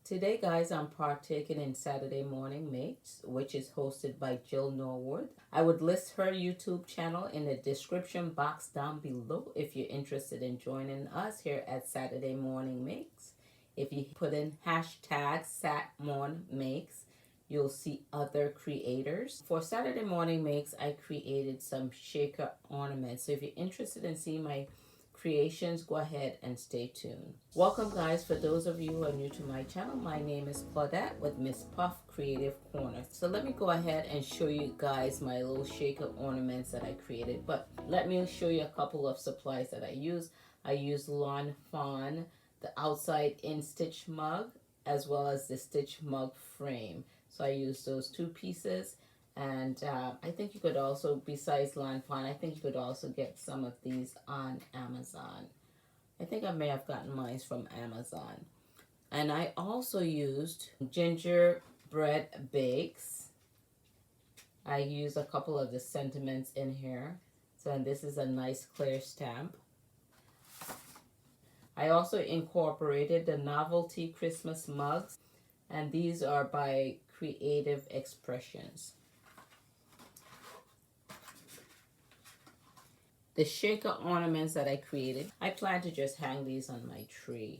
Today, guys, I'm partaking in Saturday Morning Makes, which is hosted by Jill Norwood. I would list her YouTube channel in the description box down below if you're interested in joining us here at Saturday Morning Makes. If you put in hashtag SatMornMakes, you'll see other creators. For Saturday Morning Makes, I created some shaker ornaments. So if you're interested in seeing my creations, go ahead and stay tuned. Welcome, guys. For those of you who are new to my channel, my name is Claudette with Miss Puff Creative Corner. So let me go ahead and show you guys my little shaker ornaments that I created, but let me show you a couple of supplies that I use. I use Lawn Fawn, the outside in stitch mug, as well as the stitch mug frame. So I use those two pieces. And I think you could also, besides Lawn Fawn, I think you could also get some of these on Amazon. I think I may have gotten mine from Amazon. And I also used Gingerbread Bakes. I used a couple of the sentiments in here. So, and this is a nice clear stamp. I also incorporated the novelty Christmas mugs. And these are by Creative Expressions. The shaker ornaments that I created, I plan to just hang these on my tree.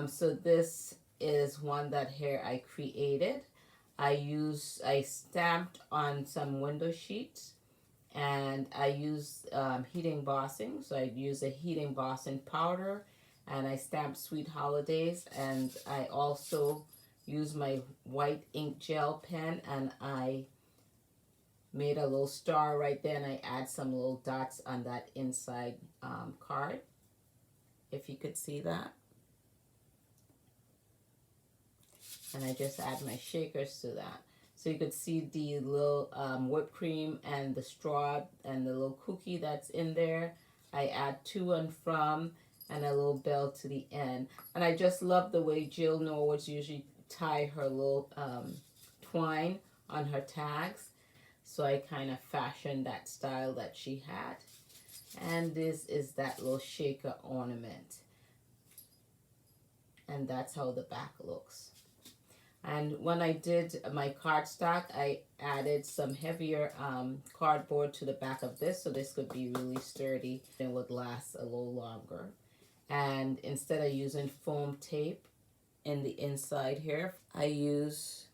So this is one that here I created. I stamped on some window sheets, and I used heat embossing. So I used a heat embossing powder, and I stamped Sweet Holidays, and I also used my white ink gel pen, and I made a little star right there, and I add some little dots on that inside card, if you could see that. And I just add my shakers to that. So you could see the little whipped cream and the straw and the little cookie that's in there. I add to and from and a little bell to the end. And I just love the way Jill Norwood usually tie her little twine on her tags. So I kind of fashioned that style that she had. And this is that little shaker ornament. And that's how the back looks. And when I did my cardstock, I added some heavier cardboard to the back of this. So this could be really sturdy and would last a little longer. And instead of using foam tape in the inside here, I use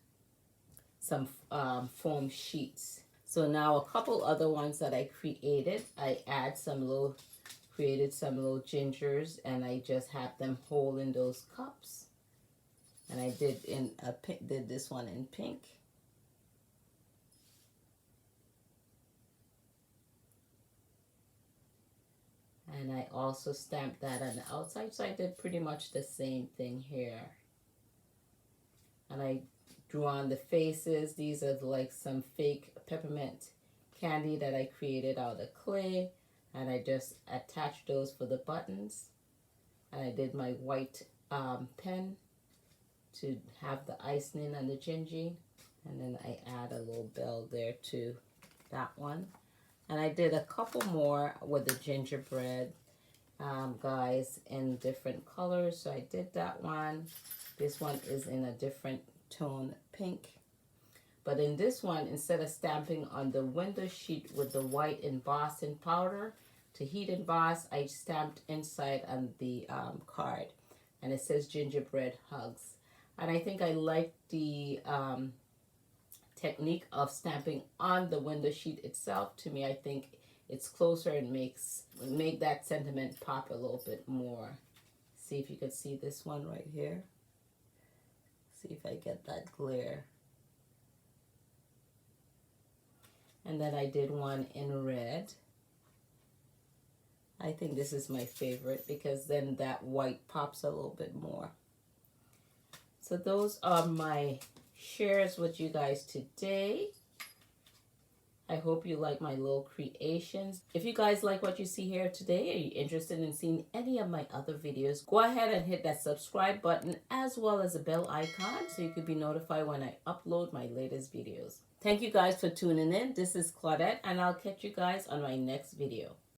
some foam sheets. So now a couple other ones that I created, I created some little gingers, and I just have them hold in those cups. And I did this one in pink. And I also stamped that on the outside, so I did pretty much the same thing here. And I drew on the faces. These are like some fake peppermint candy that I created out of clay, and I just attached those for the buttons. And I did my white pen to have the icing on the gingy, and then I add a little bell there to that one. And I did a couple more with the gingerbread guys in different colors. So I did that one. This one is in a different tone pink. But in this one, instead of stamping on the window sheet with the white embossing powder to heat emboss, I stamped inside on the card. And it says Gingerbread Hugs. And I think I like the technique of stamping on the window sheet itself. To me, I think it's closer and make that sentiment pop a little bit more. See if you could see this one right here. See if I get that glare. And then I did one in red. I think this is my favorite because then that white pops a little bit more. So those are my shares with you guys today. I hope you like my little creations. If you guys like what you see here today, are you interested in seeing any of my other videos, go ahead and hit that subscribe button as well as the bell icon so you can be notified when I upload my latest videos. Thank you guys for tuning in. This is Claudette, and I'll catch you guys on my next video.